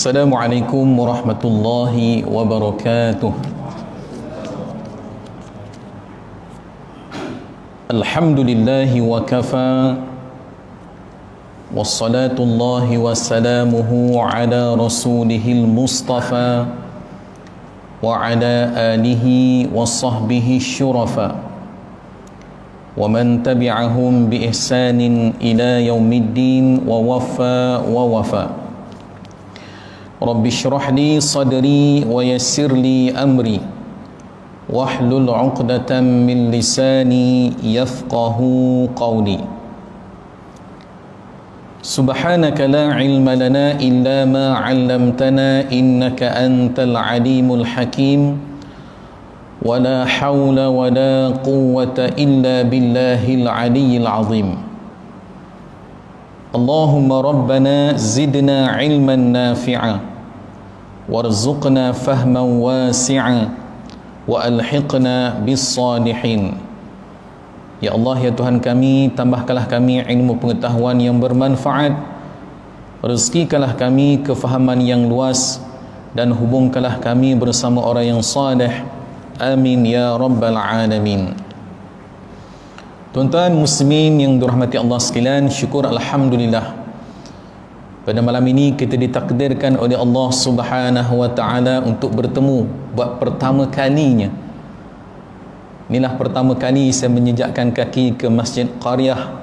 Assalamualaikum warahmatullahi wabarakatuh. Alhamdulillahi wa kafa, wassalatullahi wassalamuhu ala rasulihil mustafa wa ala alihi wa sahbihi syurafa wa man tabi'ahum bi ihsanin ila yaumiddin wa wafa wa wafa. Rabbi syrah li sadri wa yassir li amri wahlul 'uqdatam min lisani yafqahu qawli. Subhanaka la ilma lana illa ma 'allamtana innaka antal alimul hakim wa la hawla wa la quwwata illa billahil aliyyil azim. Allahumma rabbana zidna ilman nafi'a warzuqna fahman wasi'a wa alhiqna bis salihin. Ya Allah, ya Tuhan kami, tambahkanlah kami ilmu pengetahuan yang bermanfaat, rezekikanlah kami kefahaman yang luas, dan hubungkanlah kami bersama orang yang saleh. Amin ya rabbal alamin. Tuan-tuan muslimin yang dirahmati Allah sekalian, syukur alhamdulillah, pada malam ini kita ditakdirkan oleh Allah Subhanahu wa taala untuk bertemu buat pertama kalinya. Inilah pertama kali saya menjejakkan kaki ke Masjid Qaryah,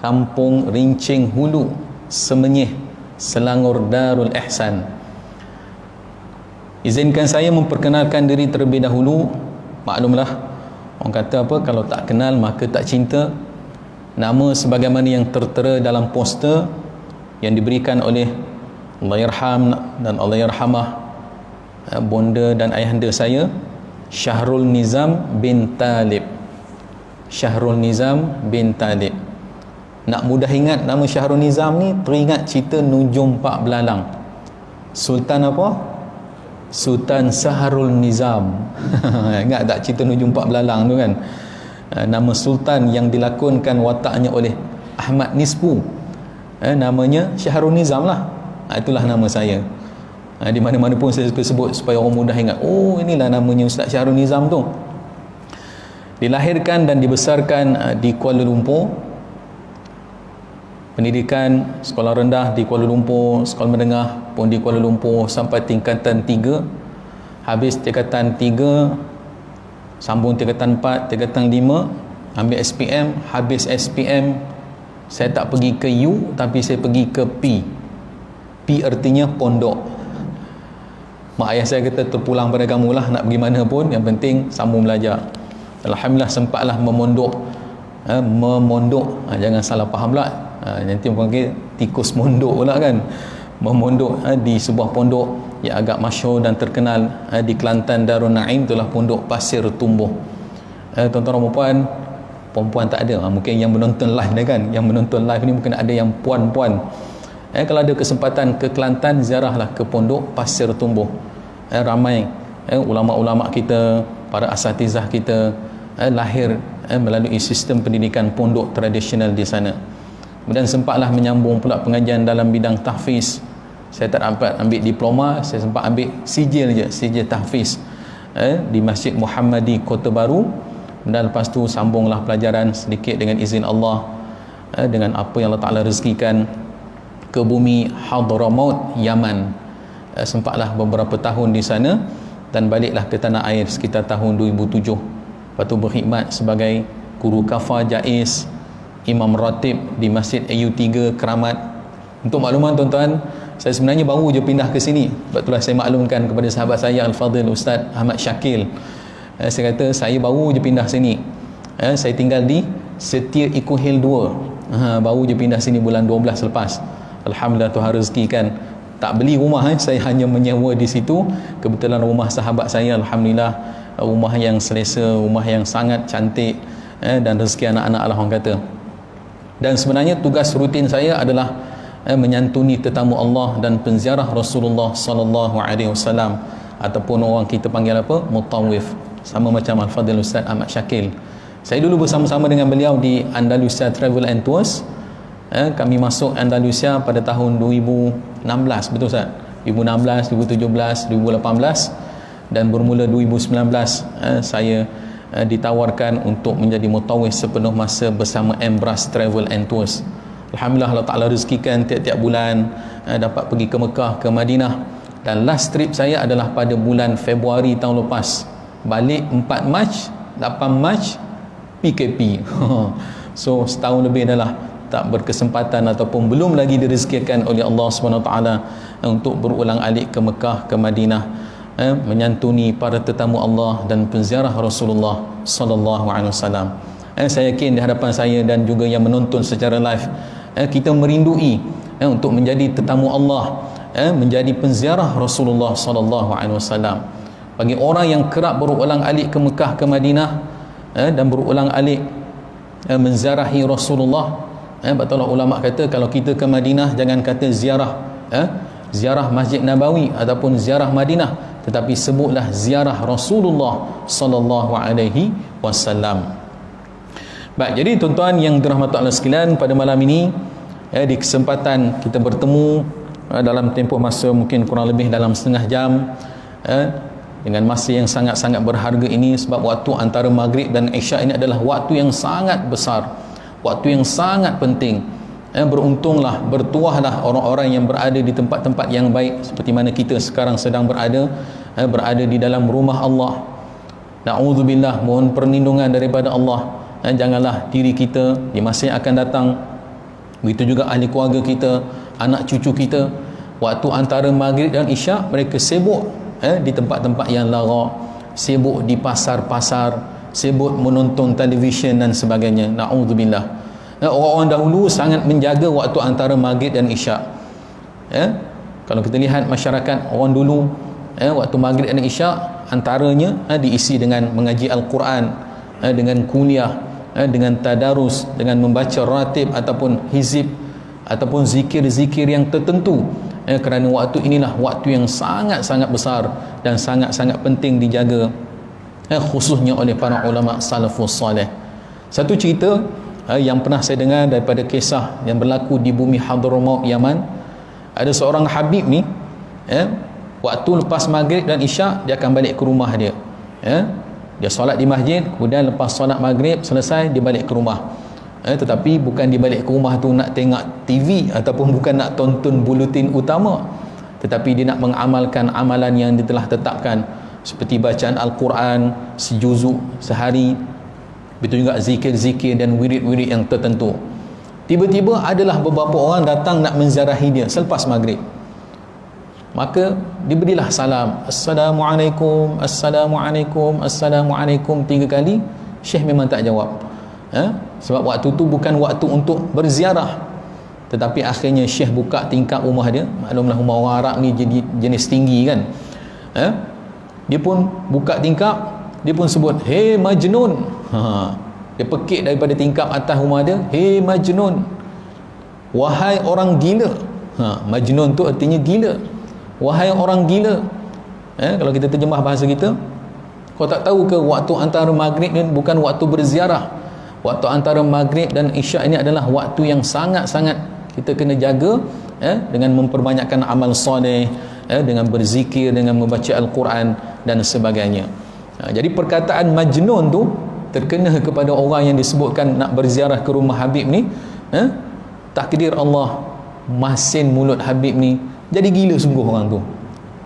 Kampung Rincing Hulu, Semenyih, Selangor Darul Ihsan. Izinkan saya memperkenalkan diri terlebih dahulu. Maklumlah, orang kata apa, kalau tak kenal maka tak cinta. Nama sebagaimana yang tertera dalam poster yang diberikan oleh Allahyarham dan Allahyarhamah bonda dan ayahanda saya, Syahrul Nizam bin Talib. Syahrul Nizam bin Talib. Nak mudah ingat nama Syahrul Nizam ni, teringat cerita Nujum Pak Belalang. Sultan apa? Sultan Syahrul Nizam. Ingat tak cerita Nujum Pak Belalang tu kan? Nama sultan yang dilakonkan wataknya oleh Ahmad Nispu, namanya Syahrul Nizam lah. Itulah nama saya. Di mana-mana pun saya suka sebut supaya orang mudah ingat. Oh, inilah namanya Ustaz Syahrul Nizam tu. Dilahirkan dan dibesarkan di Kuala Lumpur. Pendidikan sekolah rendah di Kuala Lumpur, sekolah menengah pun di Kuala Lumpur sampai tingkatan 3. Habis tingkatan 3, sambung tingkatan 4, tingkatan 5, ambil SPM. Habis SPM, saya tak pergi ke U, tapi saya pergi ke P. P artinya pondok. Mak ayah saya kata, terpulang pada kamu lah, nak pergi mana pun, yang penting sambung belajar. Alhamdulillah sempatlah memondok. Jangan salah faham pula, nanti orang panggil tikus mondok pula kan. Memondok di sebuah pondok yang agak masyhur dan terkenal di Kelantan, Darul Naim, itulah pondok Pasir Tumbuh. Tuan-tuan dan perempuan tak ada, mungkin yang menonton live ni kan, yang menonton live ni mungkin ada yang puan-puan. Kalau ada kesempatan ke Kelantan, ziarahlah ke pondok Pasir Tumbuh. Ramai ulama-ulama kita, para asatizah kita lahir melalui sistem pendidikan pondok tradisional di sana. Kemudian sempatlah menyambung pula pengajian dalam bidang tahfiz. Saya tak dapat ambil diploma, saya sempat ambil sijil je, sijil tahfiz di Masjid Muhammadi Kota Baru. Dan lepas tu sambunglah pelajaran sedikit dengan izin Allah, dengan apa yang Allah Ta'ala rezekikan, ke bumi Hadramaut, Yaman. Sempatlah beberapa tahun di sana dan baliklah ke tanah air sekitar tahun 2007. Lepas tu berkhidmat sebagai guru kafah jaiz, imam ratib di Masjid AU3 Keramat. Untuk makluman tuan-tuan, saya sebenarnya baru je pindah ke sini. Sebab itulah saya maklumkan kepada sahabat saya Al-Fadhil Ustaz Ahmad Syakil. Saya kata saya baru je pindah sini. Saya tinggal di Setia Eco Hill 2. Baru je pindah sini bulan 12 lepas. Alhamdulillah Tuhan rezekikan. Tak beli rumah, saya hanya menyewa di situ. Kebetulan rumah sahabat saya, alhamdulillah, rumah yang selesa, rumah yang sangat cantik, dan rezeki anak-anak lah orang kata. Dan sebenarnya tugas rutin saya adalah menyantuni tetamu Allah dan penziarah Rasulullah sallallahu alaihi wasallam, ataupun orang kita panggil apa, mutawif, sama macam Al-Fadhil Ustaz Ahmad Syakil. Saya dulu bersama-sama dengan beliau di Andalusia Travel and Tours. Kami masuk Andalusia pada tahun 2016, betul Ustaz? 2016, 2017, 2018 dan bermula 2019 saya ditawarkan untuk menjadi mutawif sepenuh masa bersama Embrace Travel and Tours. Alhamdulillah, Allah Ta'ala rezekikan tiap-tiap bulan dapat pergi ke Mekah, ke Madinah, dan last trip saya adalah pada bulan Februari tahun lepas, balik 4 Mac, 8 Mac PKP. So setahun lebih dah lah tak berkesempatan ataupun belum lagi direzekikan oleh Allah SWT untuk berulang-alik ke Mekah, ke Madinah, menyantuni para tetamu Allah dan penziarah Rasulullah sallallahu alaihi wasallam. Saya yakin di hadapan saya dan juga yang menonton secara live, kita merindui untuk menjadi tetamu Allah, menjadi penziarah Rasulullah sallallahu alaihi wasallam. Bagi orang yang kerap berulang-alik ke Mekah, ke Madinah, dan berulang-alik menziarahi Rasulullah, betul ulama kata kalau kita ke Madinah jangan kata ziarah ziarah Masjid Nabawi ataupun ziarah Madinah, tetapi sebutlah ziarah Rasulullah sallallahu alaihi wasallam. Baik, jadi tuan-tuan yang dirahmati Allah sekalian, pada malam ini di kesempatan kita bertemu dalam tempoh masa mungkin kurang lebih dalam setengah jam, dengan masa yang sangat-sangat berharga ini, sebab waktu antara maghrib dan isyak ini adalah waktu yang sangat besar, waktu yang sangat penting. Beruntunglah, bertuahlah orang-orang yang berada di tempat-tempat yang baik seperti mana kita sekarang sedang berada di dalam rumah Allah. Na'udzubillah, mohon perlindungan daripada Allah. Janganlah diri kita di masa yang akan datang, begitu juga ahli keluarga kita, anak cucu kita, waktu antara maghrib dan isyak mereka sibuk di tempat-tempat yang lara, sibuk di pasar-pasar, sibuk menonton televisyen dan sebagainya. Na'udzubillah. Orang-orang dahulu sangat menjaga waktu antara maghrib dan isyak. Kalau kita lihat masyarakat orang dulu, waktu maghrib dan isyak antaranya diisi dengan mengaji Al-Quran, dengan kuliah, dengan tadarus, dengan membaca ratib ataupun hizib ataupun zikir-zikir yang tertentu. Kerana waktu inilah waktu yang sangat-sangat besar dan sangat-sangat penting dijaga, khususnya oleh para ulama salafus salih. Satu cerita yang pernah saya dengar daripada kisah yang berlaku di bumi Hadramaut, Yaman. Ada seorang Habib ni, waktu lepas maghrib dan isyak dia akan balik ke rumah dia. Dia solat di masjid, kemudian lepas solat maghrib selesai dia balik ke rumah. Tetapi bukan dia balik ke rumah tu nak tengok TV ataupun bukan nak tonton buletin utama, tetapi dia nak mengamalkan amalan yang dia telah tetapkan, seperti bacaan Al-Quran sejuzuk sehari, betul juga zikir-zikir dan wirid-wirid yang tertentu. Tiba-tiba adalah beberapa orang datang nak menziarahi dia selepas maghrib. Maka diberilah salam, Assalamualaikum, Assalamualaikum, Assalamualaikum 3 kali. Syekh memang tak jawab, sebab waktu tu bukan waktu untuk berziarah. Tetapi akhirnya Syekh buka tingkap rumah dia. Maklumlah rumah orang Arab ni jadi jenis tinggi kan. Dia pun buka tingkap, dia pun sebut, "Hey Majnun." Dia pekik daripada tingkap atas rumah dia, "Hey Majnun, wahai orang gila." Majnun tu artinya gila. Wahai orang gila. Kalau kita terjemah bahasa kita, kau tak tahu ke waktu antara maghrib ni bukan waktu berziarah? Waktu antara maghrib dan isyak ini adalah waktu yang sangat-sangat kita kena jaga, dengan memperbanyakkan amal soleh, dengan berzikir, dengan membaca Al-Quran dan sebagainya. Jadi perkataan Majnun tu terkena kepada orang yang disebutkan nak berziarah ke rumah Habib ni. Takdir Allah, masin mulut Habib ni jadi gila sungguh orang tu.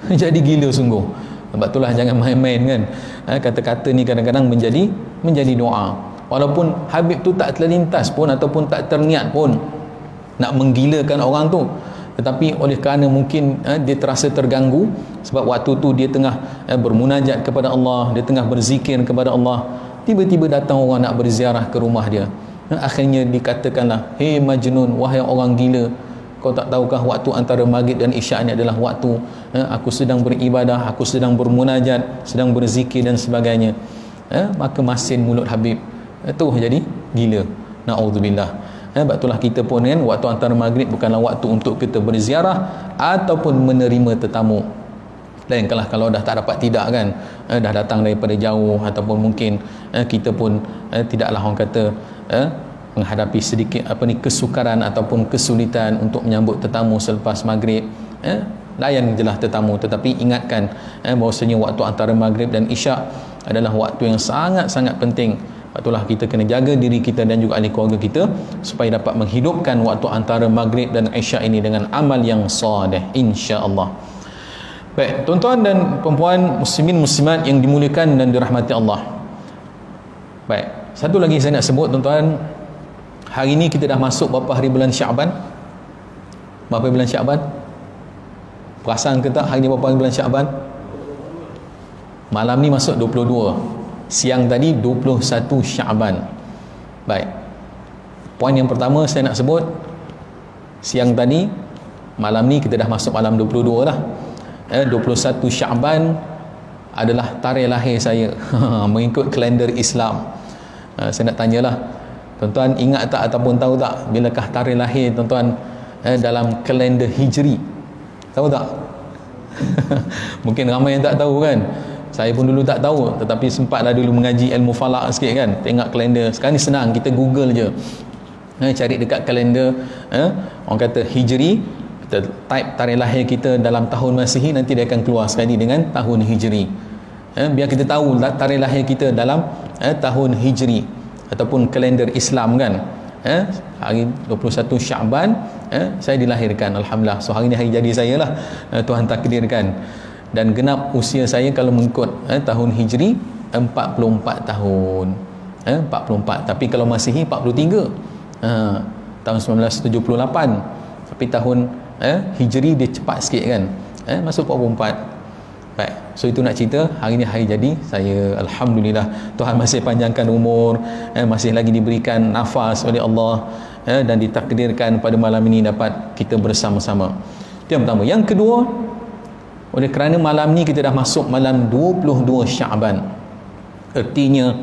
Jadi gila sungguh. Sebab itulah jangan main-main kan. Kata-kata ni kadang-kadang menjadi doa. Walaupun Habib tu tak terlintas pun ataupun tak terniat pun nak menggilakan orang tu, tetapi oleh kerana mungkin dia terasa terganggu sebab waktu tu dia tengah bermunajat kepada Allah, dia tengah berzikir kepada Allah, tiba-tiba datang orang nak berziarah ke rumah dia. Akhirnya dikatakanlah, "Hei Majnun, wahai orang gila, kau tak tahukah waktu antara maghrib dan isyak ni adalah waktu aku sedang beribadah, aku sedang bermunajat, sedang berzikir dan sebagainya." Maka masin mulut Habib tu jadi gila. Na'udzubillah. Sebab itulah kita pun kan, waktu antara maghrib bukanlah waktu untuk kita berziarah ataupun menerima tetamu. Lain kalau dah tak dapat tidak kan, dah datang daripada jauh ataupun mungkin kita pun tidaklah orang kata menghadapi sedikit kesukaran ataupun kesulitan untuk menyambut tetamu selepas maghrib, layan je lah tetamu, tetapi ingatkan bahawasanya waktu antara maghrib dan isyak adalah waktu yang sangat-sangat penting. Itulah kita kena jaga diri kita dan juga ahli keluarga kita supaya dapat menghidupkan waktu antara maghrib dan isyak ini dengan amal yang salih, insya-Allah. Baik, tuan-tuan dan perempuan, muslimin muslimat yang dimuliakan dan dirahmati Allah. Baik, satu lagi saya nak sebut tuan-tuan, hari ini kita dah masuk berapa hari bulan Syaban? Berapa bulan Syaban? Perasan ke tak hari ni berapa hari bulan Syaban? Malam ni masuk 22. Siang tadi 21 Syaban. Baik. Poin yang pertama saya nak sebut, siang tadi, malam ni kita dah masuk malam 22 lah. 21 Syaban adalah tarikh lahir saya mengikut kalender Islam. Saya nak tanyalah, tuan-tuan ingat tak ataupun tahu tak bilakah tarikh lahir tuan-tuan dalam kalender Hijri? Tahu tak? Mungkin ramai yang tak tahu kan. Saya pun dulu tak tahu, tetapi sempatlah dulu mengaji ilmu falak sikit kan, tengok kalender. Sekarang ni senang, kita google je, cari dekat kalender orang kata Hijri, kita type tarikh lahir kita dalam tahun Masihi, nanti dia akan keluar sekali dengan tahun Hijri. Biar kita tahu tarikh lahir kita dalam tahun Hijri ataupun kalender Islam kan. Hari 21 Syaban saya dilahirkan, alhamdulillah. So hari ni hari jadi saya lah, Tuhan takdirkan. Dan genap usia saya kalau mengikut tahun Hijri 44 tahun. 44. Tapi kalau Masihi 43. Tahun 1978. Tapi tahun Hijri dia cepat sikit kan. Masuk 44. Baik. So itu nak cerita, hari ni hari jadi saya, alhamdulillah. Tuhan masih panjangkan umur, masih lagi diberikan nafas oleh Allah, dan ditakdirkan pada malam ini dapat kita bersama-sama. Itu yang pertama. Yang kedua, oleh kerana malam ni kita dah masuk malam 22 Syaban, artinya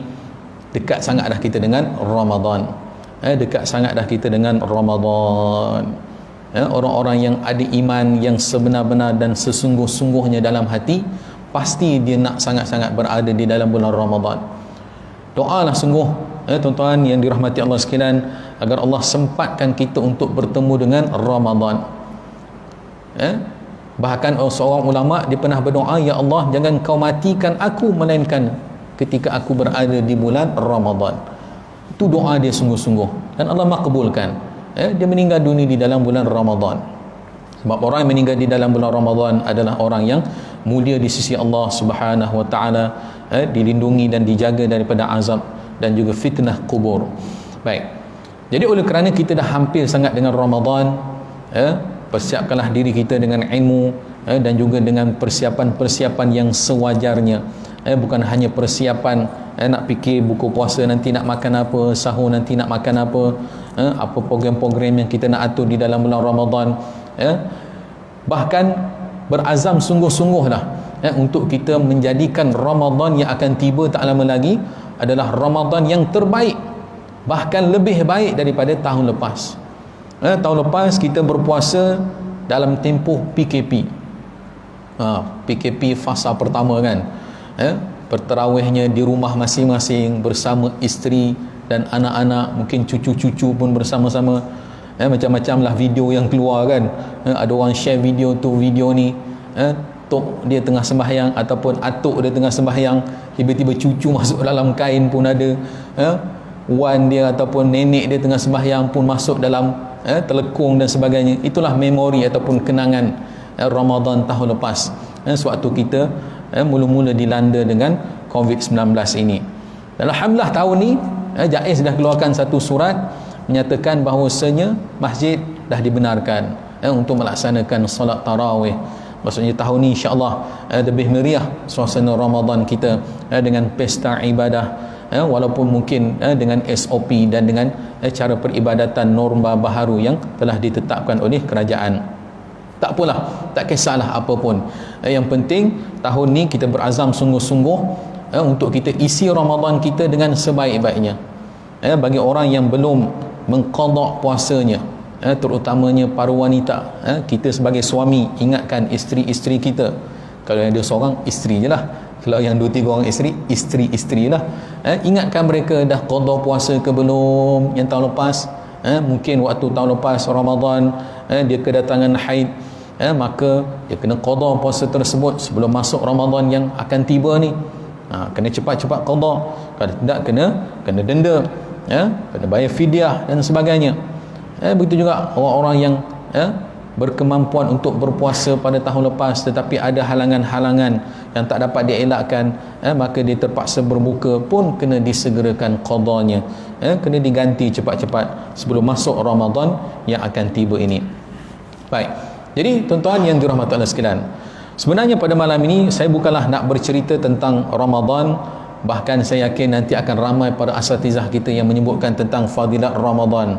dekat sangat dah kita dengan Ramadan. Dekat sangat dah kita dengan Ramadan. Orang-orang yang ada iman yang sebenar-benar dan sesungguh-sungguhnya dalam hati, pasti dia nak sangat-sangat berada di dalam bulan Ramadan. Doalah sungguh tuan-tuan yang dirahmati Allah sekalian, agar Allah sempatkan kita untuk bertemu dengan Ramadan. Bahkan seorang ulama dia pernah berdoa, ya Allah, jangan kau matikan aku melainkan ketika aku berada di bulan Ramadan. Itu doa dia sungguh-sungguh dan Allah makbulkan. Dia meninggal dunia di dalam bulan Ramadan. Sebab orang yang meninggal di dalam bulan Ramadan adalah orang yang mulia di sisi Allah Subhanahu wa taala, dilindungi dan dijaga daripada azab dan juga fitnah kubur. Baik. Jadi oleh kerana kita dah hampir sangat dengan Ramadan, persiapkanlah diri kita dengan ilmu dan juga dengan persiapan-persiapan yang sewajarnya. Bukan hanya persiapan nak fikir buku puasa nanti nak makan apa, sahur nanti nak makan apa, apa program-program yang kita nak atur di dalam bulan Ramadan. Bahkan berazam sungguh-sungguhlah untuk kita menjadikan Ramadan yang akan tiba tak lama lagi adalah Ramadan yang terbaik, bahkan lebih baik daripada tahun lepas. Tahun lepas kita berpuasa dalam tempoh PKP. PKP fasa pertama kan. Berterawihnya di rumah masing-masing bersama isteri dan anak-anak, mungkin cucu-cucu pun bersama-sama. Macam-macam lah video yang keluar kan. Ada orang share video tu, video ni tok dia tengah sembahyang ataupun atuk dia tengah sembahyang, tiba-tiba cucu masuk dalam kain pun ada. Wan dia ataupun nenek dia tengah sembahyang pun masuk dalam telekung dan sebagainya. Itulah memori ataupun kenangan Ramadan tahun lepas, sewaktu kita mula-mula dilanda dengan COVID-19 ini. Dan alhamdulillah tahun ni JAIS dah keluarkan satu surat menyatakan bahawasanya masjid dah dibenarkan untuk melaksanakan solat tarawih. Maksudnya tahun ni insya-Allah lebih meriah suasana Ramadan kita dengan pesta ibadah, walaupun mungkin dengan SOP dan dengan cara peribadatan norma baharu yang telah ditetapkan oleh kerajaan. Tak apalah, tak kisahlah apa pun. Yang penting tahun ni kita berazam sungguh-sungguh untuk kita isi Ramadan kita dengan sebaik-baiknya. Bagi orang yang belum mengqada puasanya, terutamanya para wanita, kita sebagai suami ingatkan isteri-isteri kita. Kalau ada seorang, isteri je lah. Kalau yang 2-3 orang isteri lah. Ingatkan mereka dah qada puasa ke belum yang tahun lepas. Mungkin waktu tahun lepas Ramadan dia kedatangan haid, maka dia kena qada puasa tersebut sebelum masuk Ramadan yang akan tiba ni. Kena cepat-cepat qada, kalau tidak kena denda, kena bayar fidyah dan sebagainya. Begitu juga orang-orang yang berkemampuan untuk berpuasa pada tahun lepas tetapi ada halangan-halangan yang tak dapat dielakkan, maka dia terpaksa berbuka pun kena disegerakan qadanya, kena diganti cepat-cepat sebelum masuk Ramadan yang akan tiba ini. Baik, jadi tuan-tuan yang dirahmati Allah sekalian, sebenarnya pada malam ini saya bukanlah nak bercerita tentang Ramadan, bahkan saya yakin nanti akan ramai para asatizah kita yang menyebutkan tentang fadilat Ramadan.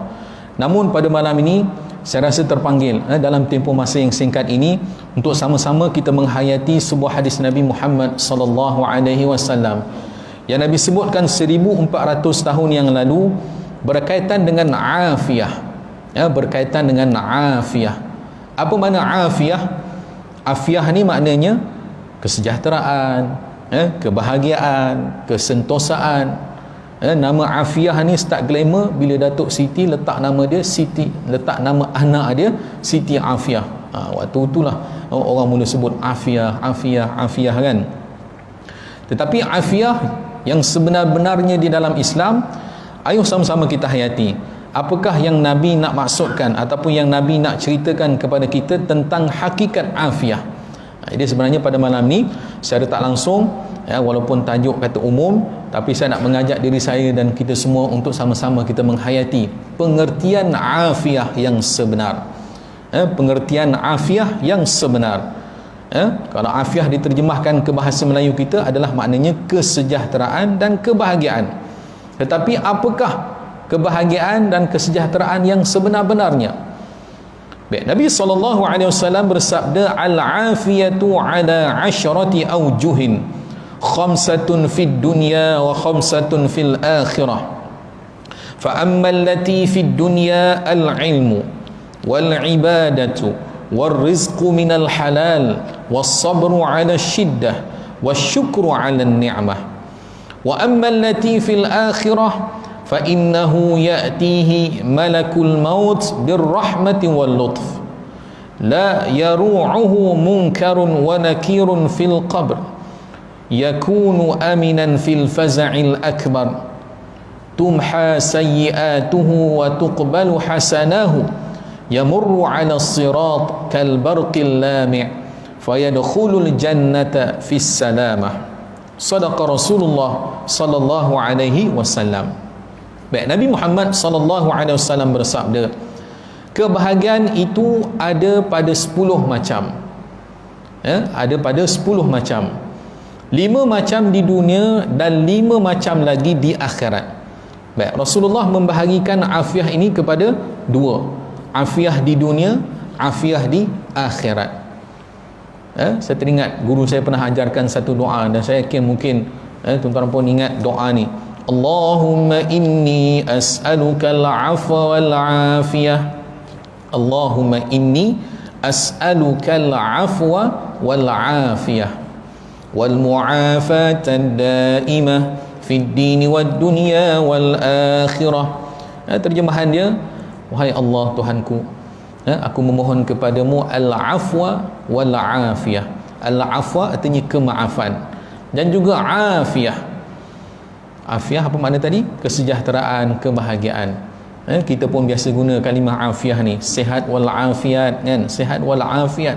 Namun pada malam ini saya rasa terpanggil dalam tempoh masa yang singkat ini untuk sama-sama kita menghayati sebuah hadis Nabi Muhammad sallallahu alaihi wasallam yang Nabi sebutkan 1400 tahun yang lalu berkaitan dengan afiyah. Berkaitan dengan afiyah. Apa makna afiyah? Afiyah ni maknanya kesejahteraan, kebahagiaan, kesentosaan. Nama Afiyah ni start glamour bila Datuk Siti letak nama dia Siti, letak nama anak dia Siti Afiyah. Waktu itulah orang mula sebut Afiyah, Afiyah, Afiyah kan. Tetapi Afiyah yang sebenar-benarnya di dalam Islam, ayo sama-sama kita hayati. Apakah yang Nabi nak maksudkan ataupun yang Nabi nak ceritakan kepada kita tentang hakikat Afiyah? Jadi sebenarnya pada malam ni secara tak langsung, walaupun tajuk kata umum, tapi saya nak mengajak diri saya dan kita semua untuk sama-sama kita menghayati pengertian afiyah yang sebenar. Pengertian afiyah yang sebenar. Kalau afiyah diterjemahkan ke bahasa Melayu kita adalah maknanya kesejahteraan dan kebahagiaan. Tetapi apakah kebahagiaan dan kesejahteraan yang sebenar-benarnya? Baik, Nabi SAW bersabda, al-afiyatu ala asyrati awjuhin, khamsatun fid dunya wa khamsatun fil akhirah. Fa amma allati fid dunya al-ilmu wal ibadatu wal rizqu minal halal was sabru ala shiddah was syukru ala ni'mah. Wa amma allati fil akhirah fa innahu ya'tihi malakul maut birrahmati wal lutf la yaru'uhu munkarun wa nakirun fil qabr yakunu aminan fil faza'il akbar tumha sayyi'atuhu wa tuqbalu hasanahu yamurru 'ala as-sirat kal barqil lami' fayadkhulul jannata fis salamah. Sadaqa Rasulullah sallallahu alaihi wasallam. Baik, Nabi Muhammad sallallahu alaihi wasallam bersabda, kebahagiaan itu ada pada 10 macam. Ada pada 10 macam. 5 macam di dunia dan 5 macam lagi di akhirat. Baik, Rasulullah membahagikan afiah ini kepada 2. Afiah di dunia, afiah di akhirat. Saya teringat guru saya pernah ajarkan satu doa dan saya yakin mungkin tuan-tuan pun ingat doa ni. Allahumma inni as'aluka al-'afwa wal-'afiyah. Allahumma inni as'aluka al-'afwa wal-'afiyah wal mu'afata ad-da'imah fid din wad dunya wal akhirah. Terjemahan dia, wahai Allah Tuhanku, aku memohon kepadamu al-'afwa wal-'afiyah. Al-'afwa artinya kemaafan dan juga afiyah. Afiah apa makna tadi? Kesejahteraan, kebahagiaan. Kita pun biasa guna kalimah afiah ni, sihat wal afiat kan, sihat wal afiat.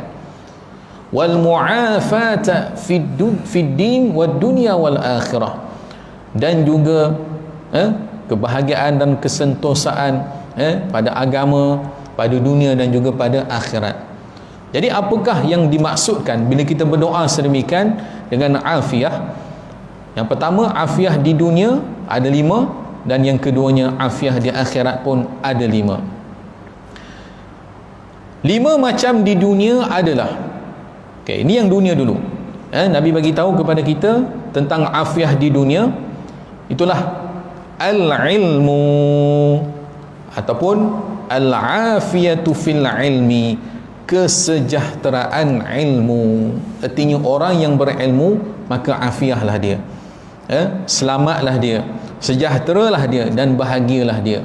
Wal mu'afata fid din wad dunya wal akhirah. Dan juga kebahagiaan dan kesentosaan pada agama, pada dunia dan juga pada akhirat. Jadi apakah yang dimaksudkan bila kita berdoa sedemikian dengan afiah? Yang pertama, afiah di dunia ada 5, dan yang keduanya afiah di akhirat pun ada 5. 5 macam di dunia adalah, ini yang dunia dulu. Nabi bagi tahu kepada kita tentang afiah di dunia. Itulah al-ilmu ataupun al-afiyatu fil ilmi, kesejahteraan ilmu. Artinya orang yang berilmu maka afiahlah dia, selamatlah dia, sejahteralah dia dan bahagialah dia.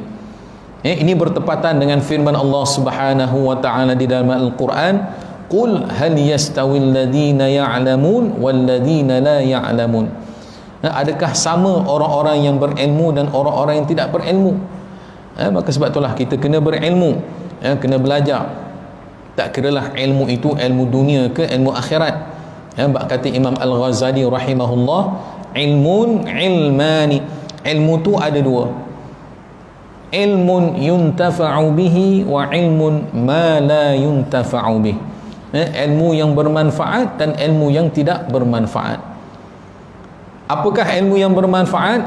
Ini bertepatan dengan firman Allah Subhanahu wa taala di dalam Al-Quran, qul hal yastawil ladzina ya'lamun wal ladzina la ya'lamun. Adakah sama orang-orang yang berilmu dan orang-orang yang tidak berilmu? Maka sebab itulah kita kena berilmu, kena belajar. Tak kiralah ilmu itu ilmu dunia ke ilmu akhirat. Kata Imam Al-Ghazali rahimahullah, ilmun ilmani. Ilmu tu ada dua, ilmun yuntafa'u bihi wa ilmun ma la yuntafa'u bih. Ilmu yang bermanfaat dan ilmu yang tidak bermanfaat. Apakah ilmu yang bermanfaat?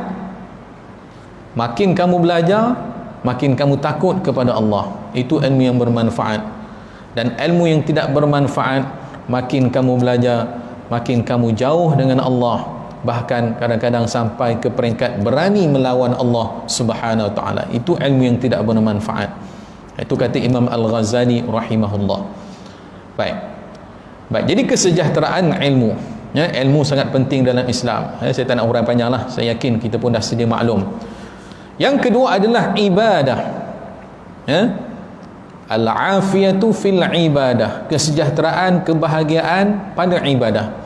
Makin kamu belajar, makin kamu takut kepada Allah. Itu ilmu yang bermanfaat. Dan ilmu yang tidak bermanfaat, makin kamu belajar, makin kamu jauh dengan Allah. Bahkan kadang-kadang sampai ke peringkat berani melawan Allah Subhanahu wa taala. Itu ilmu yang tidak bermanfaat. Itu kata Imam Al-Ghazali rahimahullah. Baik. Jadi kesejahteraan ilmu, ilmu sangat penting dalam Islam. Saya tak nak urang panjanglah. Saya yakin kita pun dah sedia maklum. Yang kedua adalah ibadah. Al-afiyatu fil ibadah. Kesejahteraan, kebahagiaan pada ibadah.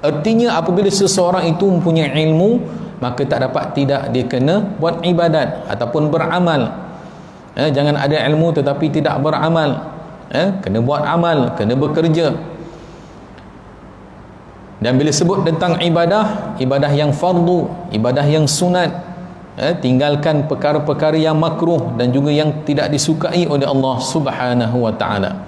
Artinya apabila seseorang itu mempunyai ilmu, maka tak dapat tidak dia kena buat ibadat ataupun beramal. Jangan ada ilmu tetapi tidak beramal. Kena buat amal, kena bekerja. Dan bila sebut tentang ibadah, ibadah yang fardu, ibadah yang sunat, tinggalkan perkara-perkara yang makruh dan juga yang tidak disukai oleh Allah Subhanahu wa taala.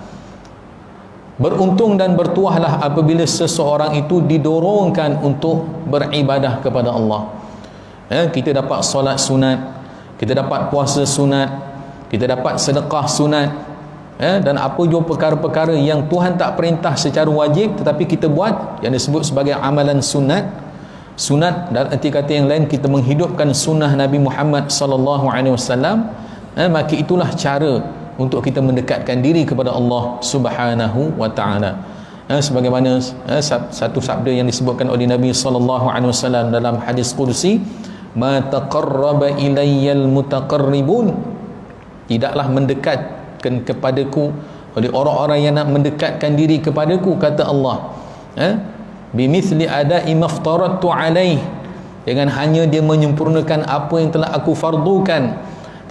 Beruntung dan bertuahlah apabila seseorang itu didorongkan untuk beribadah kepada Allah. Kita dapat solat sunat, kita dapat puasa sunat, kita dapat sedekah sunat, dan apa jua perkara-perkara yang Tuhan tak perintah secara wajib tetapi kita buat, yang disebut sebagai amalan sunat. Sunat dan arti kata yang lain, kita menghidupkan sunnah Nabi Muhammad sallallahu alaihi wasallam. Maka itulah cara untuk kita mendekatkan diri kepada Allah Subhanahu wa taala. Sebagaimana satu sabda yang disebutkan oleh Nabi sallallahu alaihi wasallam dalam hadis qudsi, ma taqarraba ilayyal mutaqarribun, tidaklah mendekatkan kepadaku oleh orang-orang yang nak mendekatkan diri kepadaku, kata Allah, bimithli ada'i maftaratu alaih, dengan hanya dia menyempurnakan apa yang telah aku fardukan,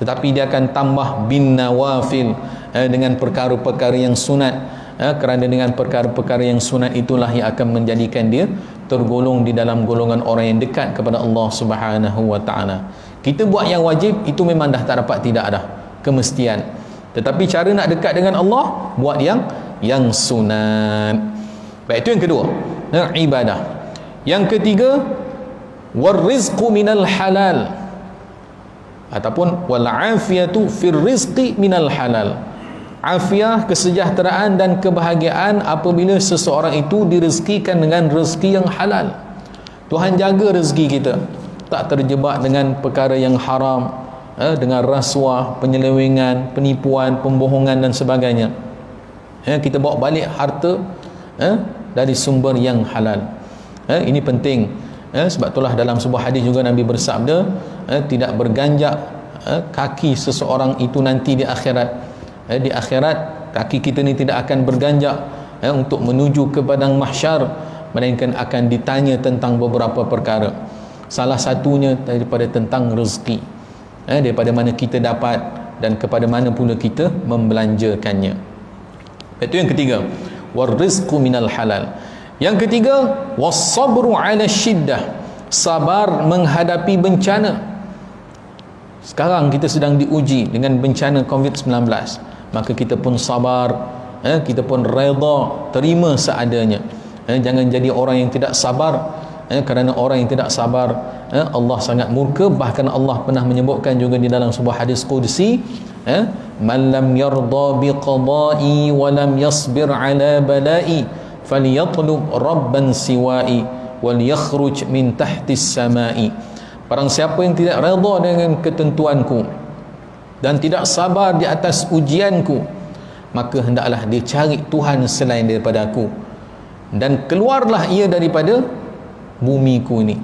tetapi dia akan tambah bin nawafil, dengan perkara-perkara yang sunat, kerana dengan perkara-perkara yang sunat itulah yang akan menjadikan dia tergolong di dalam golongan orang yang dekat kepada Allah Subhanahu wa taala. Kita buat yang wajib itu memang dah tak dapat tidak dah, kemestian. Tetapi cara nak dekat dengan Allah, buat yang sunat. Baik, itu yang kedua, ibadah. Yang ketiga, warizqu minal halal, ataupun wal afiyatu fir rizqi minal halal. Afiah, kesejahteraan dan kebahagiaan apabila seseorang itu direzekikan dengan rezeki yang halal. Tuhan jaga rezeki kita, tak terjebak dengan perkara yang haram, dengan rasuah, penyelewengan, penipuan, pembohongan dan sebagainya. Kita bawa balik harta dari sumber yang halal. Ini penting. Sebab itulah dalam sebuah hadis juga Nabi bersabda, tidak berganjak kaki seseorang itu nanti di akhirat. Di akhirat kaki kita ni tidak akan berganjak untuk menuju ke padang mahsyar, melainkan akan ditanya tentang beberapa perkara. Salah satunya daripada tentang rezeki, daripada mana kita dapat dan kepada mana pula kita membelanjakannya. Itu yang ketiga, warizqu minal halal. Yang ketiga, was-sabru 'ala syiddah, sabar menghadapi bencana. Sekarang kita sedang diuji dengan bencana COVID-19, maka kita pun sabar, kita pun redha, terima seadanya. Jangan jadi orang yang tidak sabar, kerana orang yang tidak sabar, Allah sangat murka. Bahkan Allah pernah menyebutkan juga di dalam sebuah hadis qudsi, man lam yarda biqada'i wa lam yasbir 'ala bala'i falyatlub rabban siwa'i wal yakhruj min tahtis sama'i. Barang siapa yang tidak redha dengan ketentuanku dan tidak sabar di atas ujianku, maka hendaklah dia cari Tuhan selain daripada aku, dan keluarlah ia daripada bumiku ini.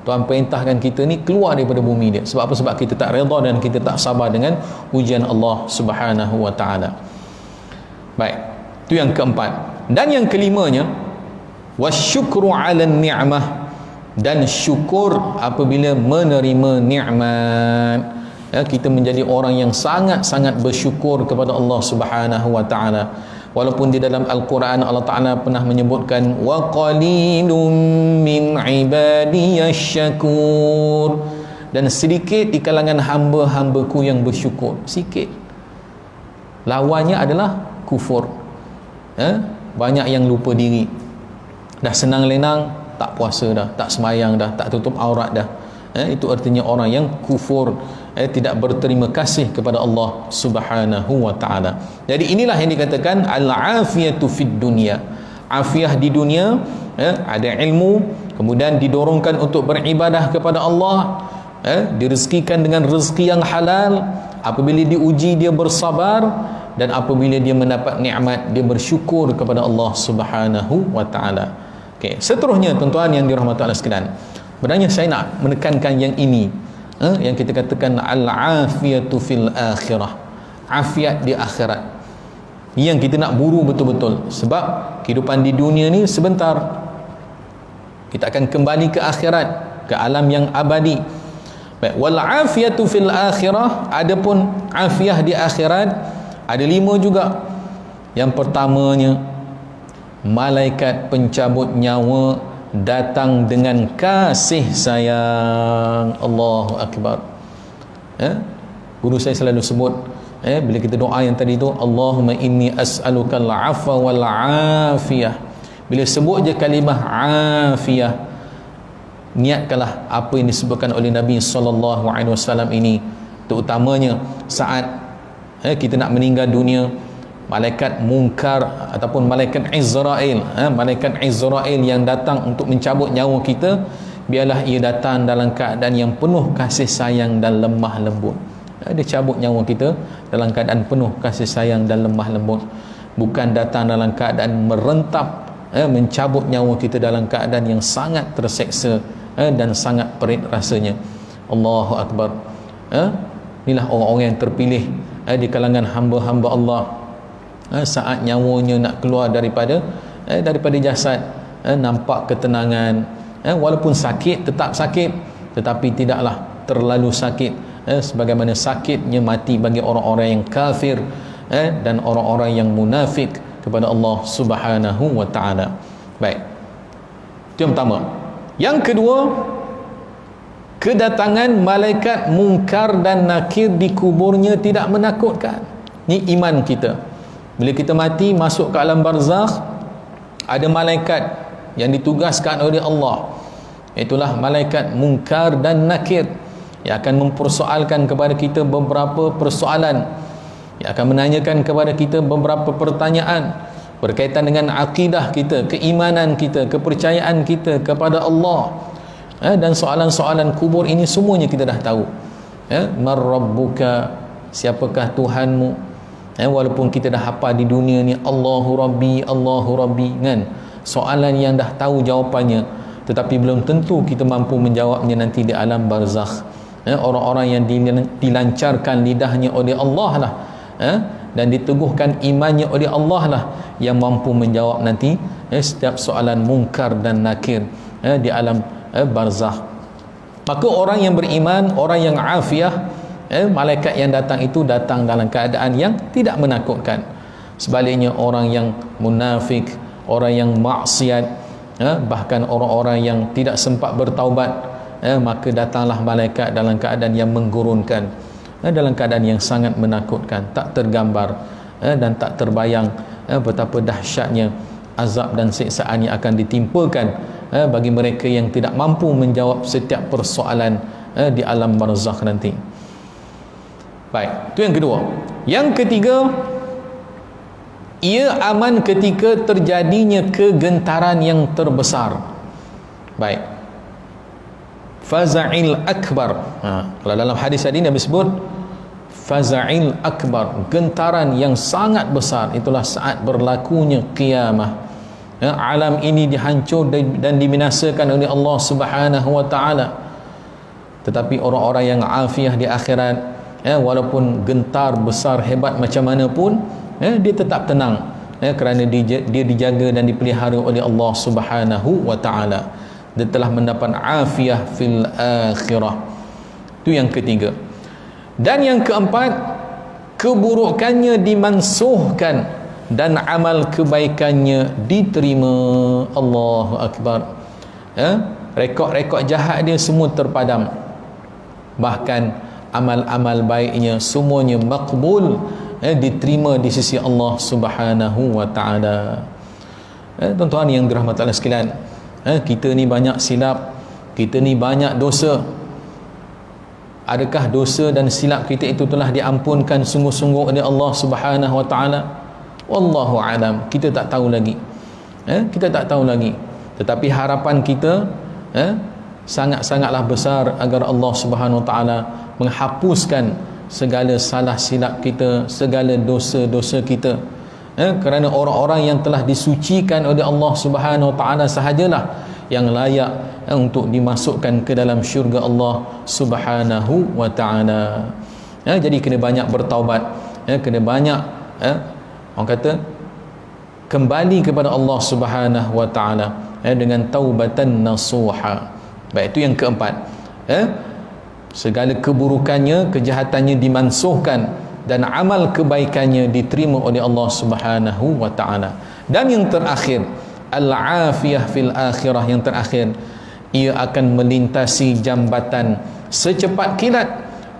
Tuhan perintahkan kita ni keluar daripada bumi dia. Sebab apa? Sebab kita tak redha dan kita tak sabar dengan ujian Allah Subhanahu wa taala. Baik, Itu yang keempat. Dan yang kelimanya, wasyukru 'ala ni'mah, dan syukur apabila menerima nikmat. Ya, kita menjadi orang yang sangat-sangat bersyukur kepada Allah Subhanahu wa taala. Walaupun di dalam Al-Quran Allah Taala pernah menyebutkan wa qalilum min ibadiyasy syakur, dan sedikit di kalangan hamba-hambaku yang bersyukur. Sikit. Lawannya adalah kufur. Banyak yang lupa diri, dah senang lenang, tak puasa dah, tak sembahyang dah, tak tutup aurat dah. Itu artinya orang yang kufur, tidak berterima kasih kepada Allah Subhanahu wa taala. Jadi inilah yang dikatakan al-afiyatu fid dunya. Afiah di dunia, ada ilmu, kemudian didorongkan untuk beribadah kepada Allah, direzekikan dengan rezeki yang halal. Apabila diuji dia bersabar, dan apabila dia mendapat nikmat dia bersyukur kepada Allah Subhanahu wa taala. Okey, seterusnya tuan-tuan yang dirahmati Allah sekalian, sebenarnya saya nak menekankan yang ini, yang kita katakan al-afiyatu fil akhirah, afiat di akhirat, yang kita nak buru betul-betul. Sebab kehidupan di dunia ni sebentar, kita akan kembali ke akhirat, ke alam yang abadi. Baik, wal afiyatu fil akhirah, adapun afiah di akhirat ada 5 juga. Yang pertamanya, malaikat pencabut nyawa datang dengan kasih sayang. Allahu Akbar. Guru saya selalu sebut, bila kita doa yang tadi tu, Allahumma inni as'aluka al-'afwa wal 'afiyah. Bila sebut je kalimah afiyah, niatkanlah apa yang disebutkan oleh Nabi SAW ini, terutamanya saat kita nak meninggal dunia. Malaikat Munkar ataupun malaikat Izrail, malaikat Izrail yang datang untuk mencabut nyawa kita, biarlah ia datang dalam keadaan yang penuh kasih sayang dan lemah lembut. Dia cabut nyawa kita dalam keadaan penuh kasih sayang dan lemah lembut, bukan datang dalam keadaan merentap, mencabut nyawa kita dalam keadaan yang sangat terseksa dan sangat perit rasanya. Allahu Akbar. Inilah orang-orang yang terpilih di kalangan hamba-hamba Allah. Saat nyawanya nak keluar daripada jasad, nampak ketenangan, walaupun sakit, tetap sakit, tetapi tidaklah terlalu sakit, sebagaimana sakitnya mati bagi orang-orang yang kafir dan orang-orang yang munafik kepada Allah Subhanahu wa taala. Baik, itu yang pertama. Yang kedua, kedatangan malaikat Munkar dan Nakir di kuburnya tidak menakutkan. Ini iman kita. Bila kita mati masuk ke alam barzakh, ada malaikat yang ditugaskan oleh Allah, itulah malaikat Munkar dan Nakir, yang akan mempersoalkan kepada kita beberapa persoalan, yang akan menanyakan kepada kita beberapa pertanyaan berkaitan dengan akidah kita, keimanan kita, kepercayaan kita kepada Allah. Dan soalan-soalan kubur ini semuanya kita dah tahu. Mar rabbuka, siapakah Tuhanmu? Walaupun kita dah hafal di dunia ni Allahu Rabbi, Allahu Rabbi, kan? Soalan yang dah tahu jawapannya, tetapi belum tentu kita mampu menjawabnya nanti di alam barzakh. Orang-orang yang dilancarkan lidahnya oleh Allah lah, dan diteguhkan imannya oleh Allah lah, yang mampu menjawab nanti setiap soalan Munkar dan Nakir di alam barzakh. Maka orang yang beriman, orang yang afiah, malaikat yang datang itu datang dalam keadaan yang tidak menakutkan. Sebaliknya orang yang munafik, orang yang maksiat, bahkan orang-orang yang tidak sempat bertaubat, maka datanglah malaikat dalam keadaan yang menggurunkan, dalam keadaan yang sangat menakutkan. Tak tergambar dan tak terbayang betapa dahsyatnya azab dan siksaan yang akan ditimpakan bagi mereka yang tidak mampu menjawab setiap persoalan di alam barzakh nanti. Baik, itu yang kedua. Yang ketiga, ia aman ketika terjadinya kegentaran yang terbesar. Baik, faza'il akbar. Kalau dalam hadis tadi Nabi sebut faza'il akbar, gentaran yang sangat besar. Itulah saat berlakunya qiyamah. Alam ini dihancur dan dibinasakan oleh Allah Subhanahu wa taala. Tetapi orang-orang yang afiah di akhirat, walaupun gentar besar hebat macam mana pun, dia tetap tenang. kerana dia dijaga dan dipelihara oleh Allah Subhanahu wa taala. Dia telah mendapat afiah fil akhirah. Itu yang ketiga. Dan yang keempat, keburukannya dimansuhkan dan amal kebaikannya diterima. Allahu akbar. Rekod-rekod jahat dia semua terpadam, bahkan amal-amal baiknya semuanya makbul, diterima di sisi Allah Subhanahu wa taala. Tuan-tuan yang dirahmati Allah sekalian, kita ni banyak silap, kita ni banyak dosa. Adakah dosa dan silap kita itu telah diampunkan sungguh-sungguh oleh Allah Subhanahu wa taala? Wallahu alam, kita tak tahu lagi. Kita tak tahu lagi. Tetapi harapan kita sangat-sangatlah besar agar Allah Subhanahu wa taala menghapuskan segala salah silap kita, segala dosa-dosa kita. Kerana orang-orang yang telah disucikan oleh Allah Subhanahu wa taala sahajalah yang layak untuk dimasukkan ke dalam syurga Allah Subhanahu wa taala. Jadi kena banyak bertaubat, kena banyak orang kata kembali kepada Allah Subhanahu wa taala dengan taubatan nasuha. Baik, itu yang keempat. Segala keburukannya, kejahatannya dimansuhkan dan amal kebaikannya diterima oleh Allah Subhanahu wa taala. Dan yang terakhir, al-afiyah fil akhirah, yang terakhir, ia akan melintasi jambatan secepat kilat,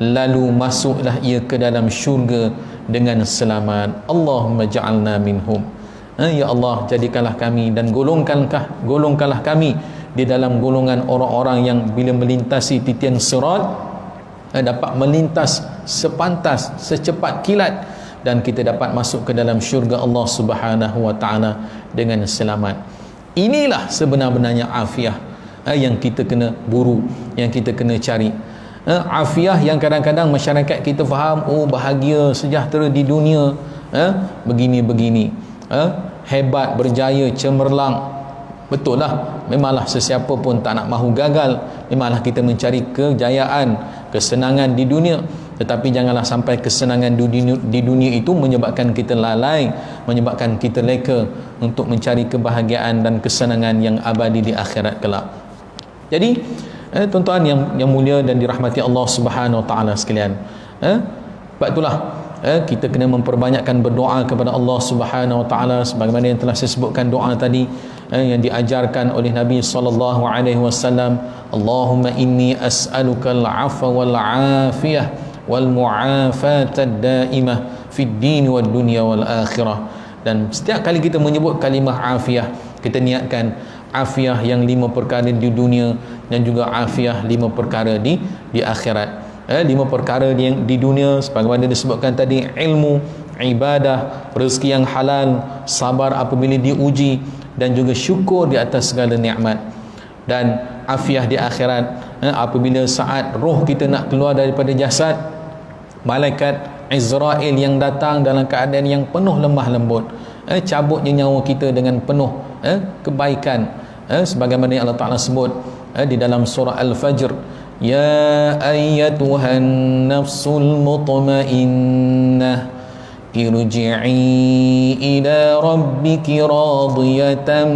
lalu masuklah ia ke dalam syurga dengan selamat. Allahumma ja'alna minhum. Ya Allah, jadikanlah kami dan golongkanlah kami di dalam golongan orang-orang yang bila melintasi titian sirat dapat melintas sepantas, secepat kilat, dan kita dapat masuk ke dalam syurga Allah Subhanahu wa taala dengan selamat. Inilah sebenar-benarnya afiah yang kita kena buru, yang kita kena cari. Afiah yang kadang-kadang masyarakat kita faham, oh bahagia, sejahtera di dunia, begini-begini, hebat, berjaya, cemerlang. Betul lah, memanglah sesiapa pun tak nak mahu gagal. Memanglah kita mencari kejayaan, kesenangan di dunia. Tetapi janganlah sampai kesenangan di dunia itu menyebabkan kita lalai, menyebabkan kita leka untuk mencari kebahagiaan dan kesenangan yang abadi di akhirat kelak. Jadi tuan-tuan yang mulia dan dirahmati Allah Subhanahu wa taala sekalian, sebab itulah kita kena memperbanyakkan berdoa kepada Allah Subhanahu wa taala sebagaimana yang telah saya sebutkan doa tadi yang diajarkan oleh Nabi sallallahu alaihi wasallam. Allahumma inni as'aluka al-'afwa wal 'afiyah wal mu'afata ad-daimah fid din wad dunya wal akhirah. Dan setiap kali kita menyebut kalimah afiah, kita niatkan afiah yang 5 perkara di dunia dan juga afiah 5 perkara di akhirat. 5 perkara yang di dunia sebagaimana disebutkan tadi, ilmu, ibadah, rezeki yang halal, sabar apabila diuji, dan juga syukur di atas segala nikmat. Dan afiah di akhirat, apabila saat roh kita nak keluar daripada jasad, malaikat Israel yang datang dalam keadaan yang penuh lemah lembut, cabutnya nyawa kita dengan penuh kebaikan, sebagaimana yang Allah Ta'ala sebut di dalam surah Al-Fajr, ya ayyatuhan nafsul mutmainnah irji'i ila rabbiki radiyatan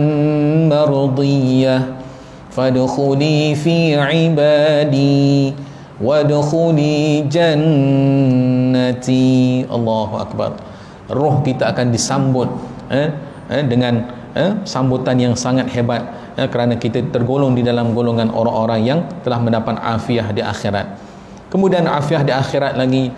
mardiyah fadkhuli fi ibadi wadkhuli jannati. Allahu akbar. Roh kita akan disambut dengan sambutan yang sangat hebat, kerana kita tergolong di dalam golongan orang-orang yang telah mendapat afiah di akhirat. Kemudian afiah di akhirat lagi,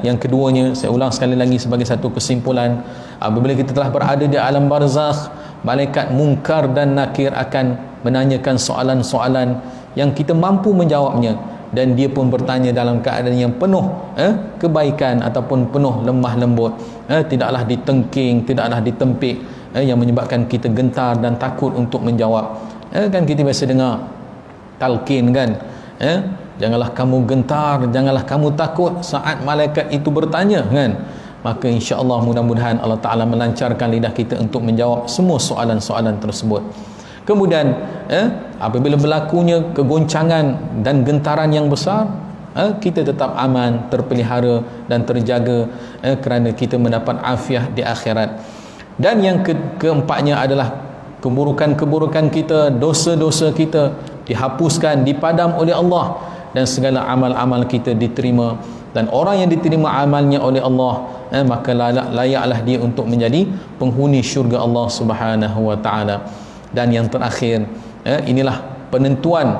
yang keduanya, saya ulang sekali lagi sebagai satu kesimpulan, apabila kita telah berada di alam barzakh, malaikat Munkar dan Nakir akan menanyakan soalan-soalan yang kita mampu menjawabnya, dan dia pun bertanya dalam keadaan yang penuh kebaikan ataupun penuh lemah lembut, tidaklah ditengking, tidaklah ditempik, yang menyebabkan kita gentar dan takut untuk menjawab. Kan kita biasa dengar talqin kan, janganlah kamu gentar, janganlah kamu takut saat malaikat itu bertanya kan. Maka insya-Allah mudah-mudahan Allah Ta'ala melancarkan lidah kita untuk menjawab semua soalan-soalan tersebut. Kemudian apabila berlakunya kegoncangan dan gentaran yang besar, kita tetap aman, terpelihara dan terjaga, kerana kita mendapat afiah di akhirat. Dan yang keempatnya adalah keburukan-keburukan kita, dosa-dosa kita dihapuskan, dipadam oleh Allah, dan segala amal-amal kita diterima. Dan orang yang diterima amalnya oleh Allah, maka layaklah dia untuk menjadi penghuni syurga Allah Subhanahu wa taala. Dan yang terakhir, inilah penentuan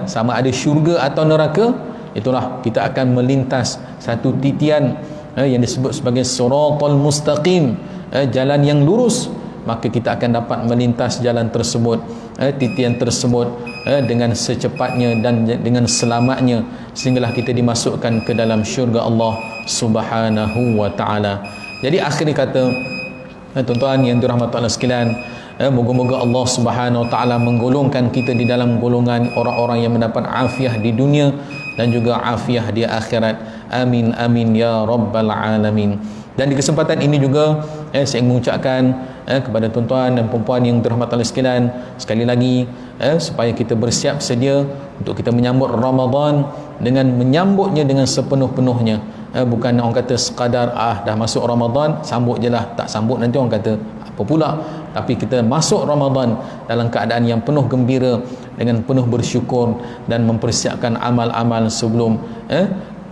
sama ada syurga atau neraka. Itulah kita akan melintas satu titian yang disebut sebagai siratal mustaqim, jalan yang lurus. Maka kita akan dapat melintas jalan tersebut, titian tersebut dengan secepatnya dan dengan selamatnya, sehinggalah kita dimasukkan ke dalam syurga Allah Subhanahu wa taala. Jadi akhir kata, tuan-tuan yang dirahmati Allah sekalian, moga-moga Allah Subhanahu wa taala menggolongkan kita di dalam golongan orang-orang yang mendapat afiah di dunia dan juga afiah di akhirat. Amin amin ya rabbal alamin. Dan di kesempatan ini juga saya mengucapkan kepada tuan-tuan dan puan-puan yang dirahmati Allah sekalian, sekali lagi supaya kita bersiap sedia untuk kita menyambut Ramadan dengan menyambutnya dengan sepenuh-penuhnya. Bukan orang kata sekadar dah masuk Ramadan sambut je lah, tak sambut nanti orang kata apa pula. Tapi kita masuk Ramadan dalam keadaan yang penuh gembira, dengan penuh bersyukur dan mempersiapkan amal-amal sebelum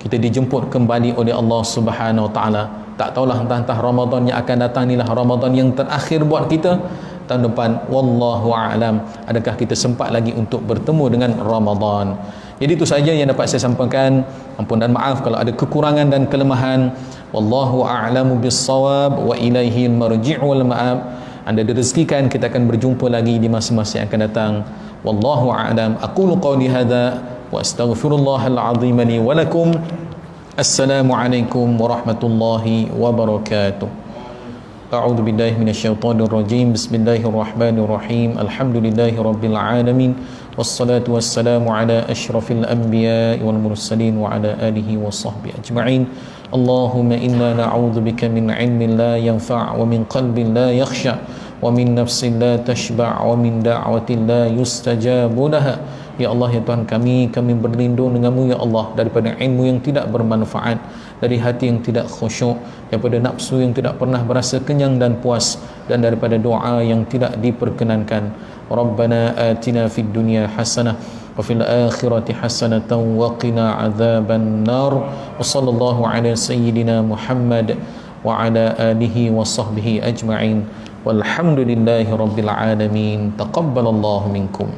kita dijemput kembali oleh Allah Subhanahu wa taala. Tak tahulah entah Ramadan yang akan datang inilah Ramadan yang terakhir buat kita. Tahun depan wallahu a'lam, adakah kita sempat lagi untuk bertemu dengan Ramadan. Jadi itu saja yang dapat saya sampaikan. Ampun dan maaf kalau ada kekurangan dan kelemahan. Wallahu a'lamu bis-shawab wa ilaihi al-marji' wal ma'ab. Anda direzekikan kita akan berjumpa lagi di masa-masa yang akan datang. Wallahu a'lam. Aqulu qawli hadza wa astaghfirullahal azim li wa lakum. Assalamualaikum warahmatullahi wabarakatuh. A'udzu billahi minasyaitonir rajim. Bismillahirrahmanirrahim. Alhamdulillahi rabbil alamin. Wassalatu wassalamu ala asyrafil anbiya'i wal mursalin wa ala alihi wa sahbihi ajma'in. Allahumma inna na'udzubika min 'ilmin la yanfa' wa min qalbin la yakhsha' wa min nafsin la tashba' wa min da'watin la yustajabu laha. Ya Allah, ya Tuhan kami berlindung denganmu ya Allah daripada ilmu yang tidak bermanfaat, dari hati yang tidak khusyuk, daripada nafsu yang tidak pernah berasa kenyang dan puas, dan daripada doa yang tidak diperkenankan. Rabbana atina fid dunya hasanah wa fil akhirati hasanatan wa qina adzaban nar. Wa sallallahu ala sayyidina Muhammad wa ala alihi wa sahbihi ajma'in. Walhamdulillahi rabbil alamin. Taqabbalallahu minkum.